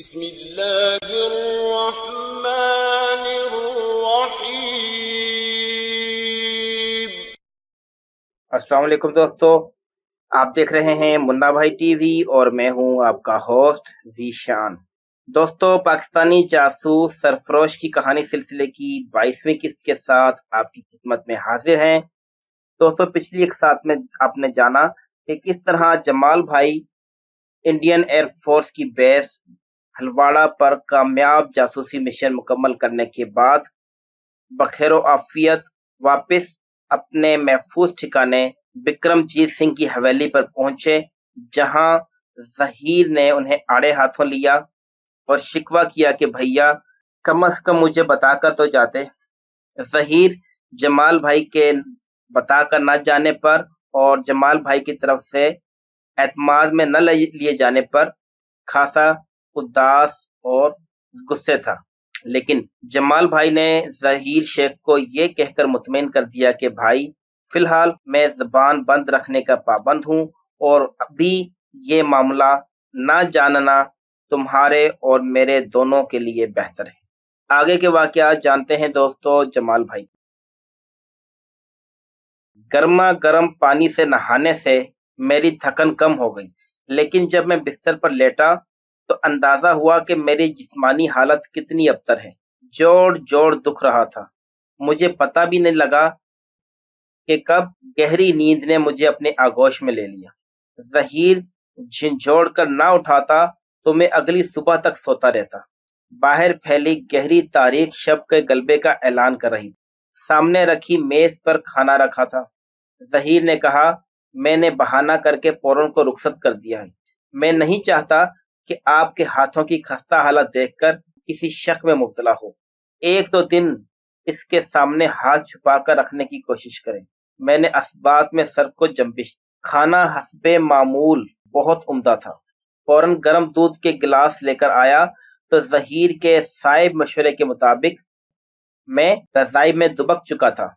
بسم اللہ الرحمن الرحیم۔ السلام علیکم دوستو، آپ دیکھ رہے ہیں منا بھائی ٹی وی اور میں ہوں آپ کا ہوسٹ ذیشان۔ دوستو، پاکستانی جاسوس سرفروش کی کہانی سلسلے کی 22ویں قسط کے ساتھ آپ کی خدمت میں حاضر ہیں۔ دوستو، پچھلی ایک ساتھ میں آپ نے جانا کہ کس طرح جمال بھائی انڈین ایئر فورس کی بیس ہلواڑہ پر کامیاب جاسوسی مشن مکمل کرنے کے بعد بخیر و عافیت واپس اپنے محفوظ ٹھکانے بکرم جیت سنگھ کی حویلی پر پہنچے، جہاں ظہیر نے انہیں آڑے ہاتھوں لیا اور شکوہ کیا کہ بھیا کم از کم مجھے بتا کر تو جاتے۔ ظہیر جمال بھائی کے بتا کر نہ جانے پر اور جمال بھائی کی طرف سے اعتماد میں نہ لیے جانے پر خاصا اداس اور غصے تھا، لیکن جمال بھائی نے ظہیر شیخ کو یہ کہہ کر مطمئن کر دیا کہ بھائی فی الحال میں زبان بند رکھنے کا پابند ہوں اور ابھی یہ معاملہ نہ جاننا تمہارے اور میرے دونوں کے لیے بہتر ہے۔ آگے کے واقعات جانتے ہیں دوستو جمال بھائی۔ گرما گرم پانی سے نہانے سے میری تھکن کم ہو گئی، لیکن جب میں بستر پر لیٹا تو اندازہ ہوا کہ میری جسمانی حالت کتنی ابتر ہے۔ جوڑ جوڑ دکھ رہا تھا، مجھے پتہ بھی نہیں لگا کہ کب گہری نیند نے مجھے اپنے آغوش میں لے لیا۔ ظہیر جھنجھوڑ کر نہ اٹھاتا تو میں اگلی صبح تک سوتا رہتا۔ باہر پھیلی گہری تاریخ شب کے غلبے کا اعلان کر رہی تھی۔ سامنے رکھی میز پر کھانا رکھا تھا۔ ظہیر نے کہا، میں نے بہانہ کر کے فوراً کو رخصت کر دیا ہے۔ میں نہیں چاہتا کہ آپ کے ہاتھوں کی خستہ حالت دیکھ کر کسی شک میں مبتلا ہو۔ ایک دو دن اس کے سامنے ہاتھ چھپا کر رکھنے کی کوشش کریں۔ میں نے اسبات میں سر کو جنبش۔ کھانا حسب معمول بہت عمدہ تھا۔ فوراً گرم دودھ کے گلاس لے کر آیا تو ظہیر کے صائب مشورے کے مطابق میں رضائی میں دبک چکا تھا۔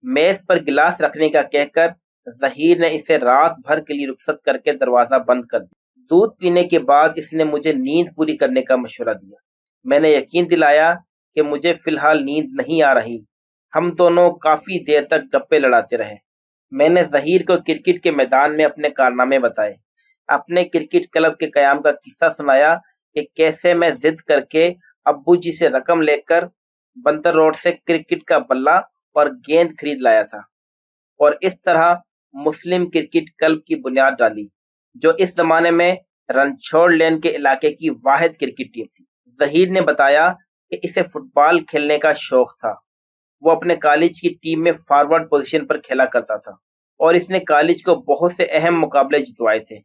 میز پر گلاس رکھنے کا کہہ کر ظہیر نے اسے رات بھر کے لیے رخصت کر کے دروازہ بند کر دیا۔ دودھ پینے کے بعد اس نے مجھے نیند پوری کرنے کا مشورہ دیا۔ میں نے یقین دلایا کہ مجھے فی الحال نیند نہیں آ رہی۔ ہم دونوں کافی دیر تک گپے لڑاتے رہے۔ میں نے ظہیر کو کرکٹ کے میدان میں اپنے کارنامے بتائے، اپنے کرکٹ کلب کے قیام کا قصہ سنایا کہ کیسے میں ضد کر کے ابو جی سے رقم لے کر بندر روڈ سے کرکٹ کا بلہ اور گیند خرید لایا تھا اور اس طرح مسلم کرکٹ کلب کی بنیاد ڈالی، جو اس زمانے میں رنچھوڑ لین کے علاقے کی واحد کرکٹ ٹیم تھی۔ ظہیر نے بتایا کہ اسے فٹ بال کھیلنے کا شوق تھا۔ وہ اپنے کالج کی ٹیم میں فارورڈ پوزیشن پر کھیلا کرتا تھا اور اس نے کالج کو بہت سے اہم مقابلے جتوائے تھے۔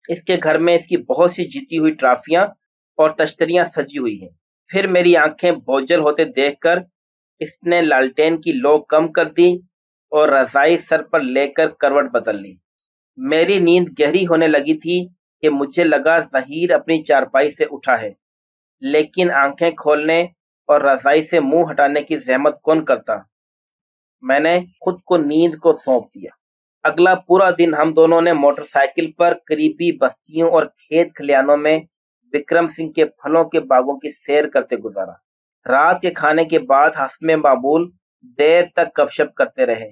اس کے گھر میں اس کی بہت سی جیتی ہوئی ٹرافیاں اور تشتریاں سجی ہوئی ہیں۔ پھر میری آنکھیں بوجھل ہوتے دیکھ کر اس نے لالٹین کی لو کم کر دی اور رضائی سر پر لے کر کروٹ بدل لی۔ میری نیند گہری ہونے لگی تھی کہ مجھے لگا ظہیر اپنی چارپائی سے اٹھا ہے، لیکن آنکھیں کھولنے اور رضائی سے منہ ہٹانے کی زحمت کون کرتا۔ میں نے خود کو نیند کو سونپ دیا۔ اگلا پورا دن ہم دونوں نے موٹر سائیکل پر قریبی بستیوں اور کھیت کھلیانوں میں بکرم سنگھ کے پھلوں کے باغوں کی سیر کرتے گزارا۔ رات کے کھانے کے بعد حسب معمول دیر تک گپ شپ کرتے رہے۔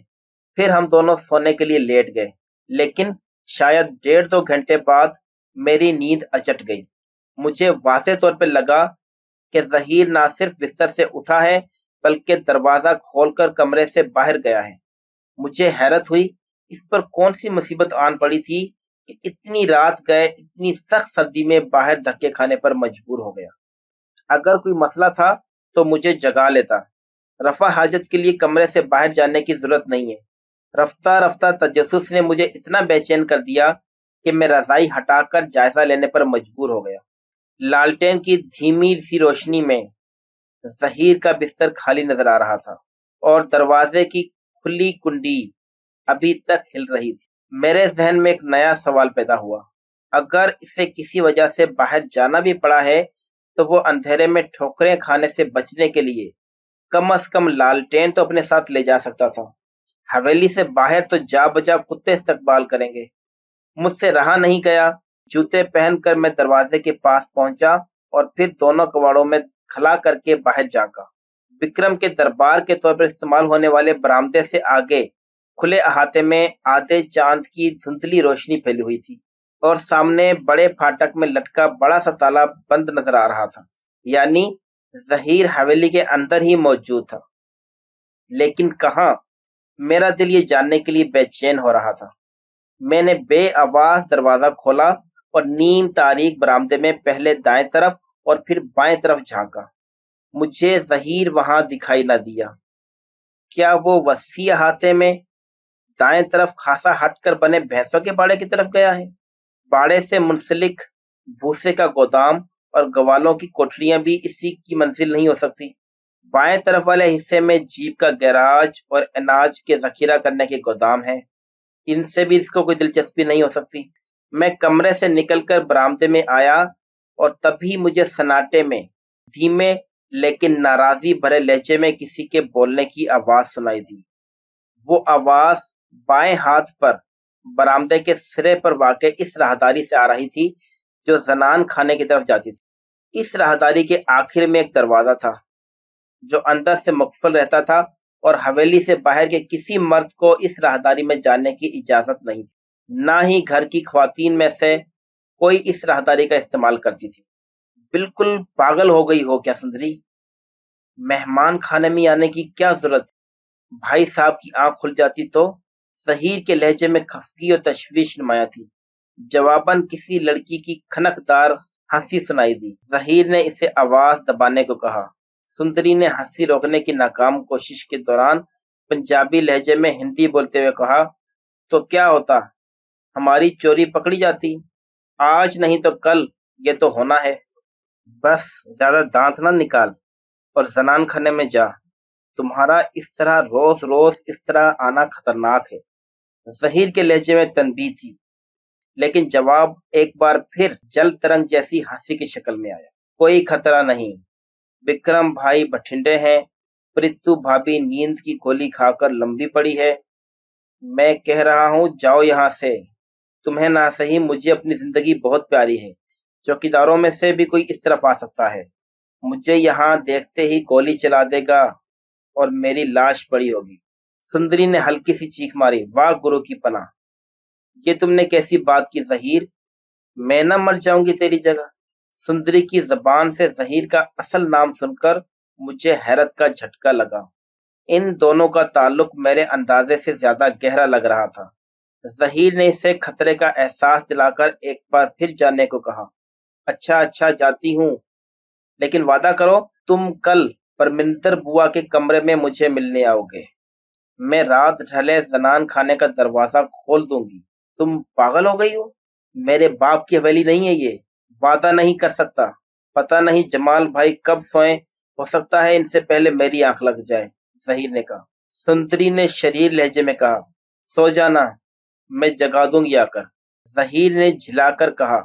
پھر ہم دونوں سونے کے لیے لیٹ گئے، لیکن شاید 1.5-2 گھنٹے بعد میری نیند اچٹ گئی۔ مجھے واضح طور پہ لگا کہ ظہیر نہ صرف بستر سے اٹھا ہے بلکہ دروازہ کھول کر کمرے سے باہر گیا ہے۔ مجھے حیرت ہوئی، اس پر کون سی مصیبت آن پڑی تھی کہ اتنی رات گئے اتنی سخت سردی میں باہر دھکے کھانے پر مجبور ہو گیا۔ اگر کوئی مسئلہ تھا تو مجھے جگا لیتا۔ رفع حاجت کے لیے کمرے سے باہر جانے کی ضرورت نہیں ہے۔ رفتہ رفتہ تجسس نے مجھے اتنا بے چین کر دیا کہ میں رضائی ہٹا کر جائزہ لینے پر مجبور ہو گیا۔ لالٹین کی دھیمی سی روشنی میں ظہیر کا بستر خالی نظر آ رہا تھا اور دروازے کی کھلی کنڈی ابھی تک ہل رہی تھی۔ میرے ذہن میں ایک نیا سوال پیدا ہوا، اگر اسے کسی وجہ سے باہر جانا بھی پڑا ہے تو وہ اندھیرے میں ٹھوکریں کھانے سے بچنے کے لیے کم از کم لالٹین تو اپنے ساتھ لے جا سکتا تھا۔ حویلی سے باہر تو جا بجا کتے استقبال کریں گے۔ مجھ سے رہا نہیں گیا۔ جوتے پہن کر میں دروازے کے پاس پہنچا اور پھر دونوں کواڑوں میں کھلا کر کے باہر جھانکا۔ وکرم کے دربار کے طور پر استعمال ہونے والے برآمدے سے آگے کھلے احاطے میں آدھے چاند کی دھندلی روشنی پھیلی ہوئی تھی اور سامنے بڑے پھاٹک میں لٹکا بڑا سا تالا بند نظر آ رہا تھا، یعنی ظہیر حویلی کے اندر ہی موجود تھا، لیکن کہاں؟ میرا دل یہ جاننے کے لیے بے چین ہو رہا تھا۔ میں نے بے آواز دروازہ کھولا اور نیم تاریک برآمدے میں پہلے دائیں طرف اور پھر بائیں طرف جھانکا۔ مجھے ظہیر وہاں دکھائی نہ دیا۔ کیا وہ وسیع احاطے میں دائیں طرف خاصا ہٹ کر بنے بھینسوں کے باڑے کی طرف گیا ہے؟ باڑے سے منسلک بھوسے کا گودام اور گوالوں کی کوٹھریاں بھی اسی کی منزل نہیں ہو سکتی۔ بائیں طرف والے حصے میں جیپ کا گیراج اور اناج کے ذخیرہ کرنے کے گودام ہیں، ان سے بھی اس کو کوئی دلچسپی نہیں ہو سکتی۔ میں کمرے سے نکل کر برآمدے میں آیا اور تبھی مجھے سناٹے میں دھیمے لیکن ناراضی بھرے لہجے میں کسی کے بولنے کی آواز سنائی دی۔ وہ آواز بائیں ہاتھ پر برآمدے کے سرے پر واقع اس راہداری سے آ رہی تھی جو زنان خانے کی طرف جاتی تھی۔ اس راہداری کے آخر میں ایک دروازہ تھا جو اندر سے مقفل رہتا تھا اور حویلی سے باہر کے کسی مرد کو اس راہداری میں جانے کی اجازت نہیں تھی، نہ ہی گھر کی خواتین میں سے کوئی اس راہداری کا استعمال کرتی تھی۔ بالکل پاگل ہو گئی ہو کیا سندری؟ مہمان خانے میں آنے کی کیا ضرورت؟ بھائی صاحب کی آنکھ کھل جاتی تو؟ ظہیر کے لہجے میں خفگی اور تشویش نمایاں تھی۔ جواباً کسی لڑکی کی کھنک دار ہنسی سنائی دی۔ ظہیر نے اسے آواز دبانے کو کہا۔ سندری نے ہنسی روکنے کی ناکام کوشش کے دوران پنجابی لہجے میں ہندی بولتے ہوئے کہا، تو کیا ہوتا؟ ہماری چوری پکڑی جاتی؟ آج نہیں تو کل یہ تو ہونا ہے۔ بس زیادہ دانت نہ نکال اور زنان خانے میں جا۔ تمہارا اس طرح روز روز اس طرح آنا خطرناک ہے۔ ظہیر کے لہجے میں تنبیہ تھی، لیکن جواب ایک بار پھر جل ترنگ جیسی ہنسی کی شکل میں آیا۔ کوئی خطرہ نہیں، وکرم بھائی بٹھنڈے ہیں، پرتو بھابھی نیند کی گولی کھا کر لمبی پڑی ہے۔ میں کہہ رہا ہوں جاؤ یہاں سے۔ تمہیں نہ صحیح مجھے اپنی زندگی بہت پیاری ہے۔ چوکیداروں میں سے بھی کوئی اس طرف آ سکتا ہے، مجھے یہاں دیکھتے ہی گولی چلا دے گا اور میری لاش پڑی ہوگی۔ سندری نے ہلکی سی چیخ ماری، واہ گرو کی پناہ، یہ تم نے کیسی بات کی ظہیر؟ میں نہ مر جاؤں گی تیری جگہ؟ سندری کی زبان سے ظہیر کا اصل نام سن کر مجھے حیرت کا جھٹکا لگا۔ ان دونوں کا تعلق میرے اندازے سے زیادہ گہرا لگ رہا تھا۔ ظہیر نے اسے خطرے کا احساس دلا کر ایک بار پھر جانے کو کہا۔ اچھا جاتی ہوں، لیکن وعدہ کرو تم کل پرمندر بوا کے کمرے میں مجھے ملنے آؤ گے۔ میں رات ڈھلے زنان خانے کا دروازہ کھول دوں گی۔ تم پاگل ہو گئی ہو؟ میرے باپ کی حویلی نہیں ہے یہ، وعدہ نہیں کر سکتا۔ پتہ نہیں جمال بھائی کب سوئیں، ہو سکتا ہے ان سے پہلے میری آنکھ لگ جائے، ظہیر نے کہا۔ سندری نے شریر لہجے میں کہا، سو جانا، میں جگا دوں گی آ کر۔ ظہیر نے جھلا کر کہا،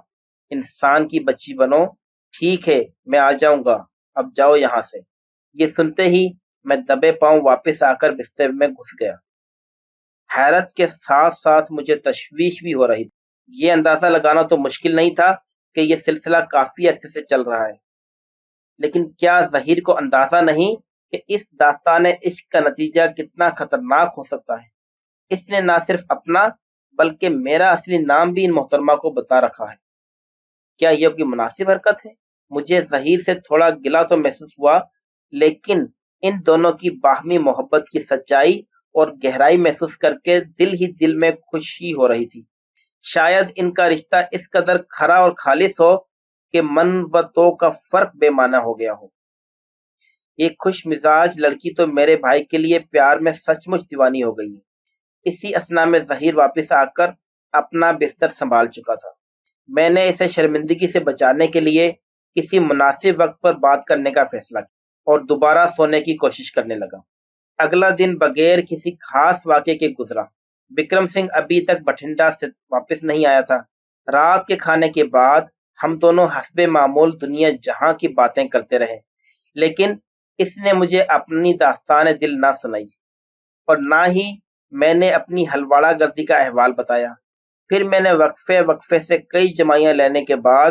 انسان کی بچی بنو، ٹھیک ہے میں آ جاؤں گا، اب جاؤ یہاں سے۔ یہ سنتے ہی میں دبے پاؤں واپس آ کر بستر میں گھس گیا۔ حیرت کے ساتھ ساتھ مجھے تشویش بھی ہو رہی تھی۔ یہ اندازہ لگانا تو مشکل نہیں تھا کہ یہ سلسلہ کافی عرصے سے چل رہا ہے، لیکن کیا ظہیر کو اندازہ نہیں کہ اس داستان عشق کا نتیجہ کتنا خطرناک ہو سکتا ہے؟ اس نے نہ صرف اپنا بلکہ میرا اصلی نام بھی ان محترمہ کو بتا رکھا ہے۔ کیا یہ کوئی مناسب حرکت ہے؟ مجھے ظہیر سے تھوڑا گلا تو محسوس ہوا، لیکن ان دونوں کی باہمی محبت کی سچائی اور گہرائی محسوس کر کے دل ہی دل میں خوشی ہو رہی تھی۔ شاید ان کا رشتہ اس قدر کھرا اور خالص ہو کہ من و تو کا فرق بے معنی ہو گیا ہو۔ ایک خوش مزاج لڑکی تو میرے بھائی کے لیے پیار میں سچ مچ دیوانی ہو گئی ہے۔ اسی اثنا میں ظہیر واپس آ کر اپنا بستر سنبھال چکا تھا۔ میں نے اسے شرمندگی سے بچانے کے لیے کسی مناسب وقت پر بات کرنے کا فیصلہ کیا اور دوبارہ سونے کی کوشش کرنے لگا۔ اگلا دن بغیر کسی خاص واقعے کے گزرا۔ وکرم سنگھ ابھی تک بٹھنڈا سے واپس نہیں آیا تھا۔ رات کے کھانے کے بعد ہم دونوں حسب معمول دنیا جہاں کی باتیں کرتے رہے، لیکن اس نے مجھے اپنی داستان دل نہ سنائی اور نہ ہی میں نے اپنی ہلواڑا گردی کا احوال بتایا۔ پھر میں نے وقفے سے کئی جمائیاں لینے کے بعد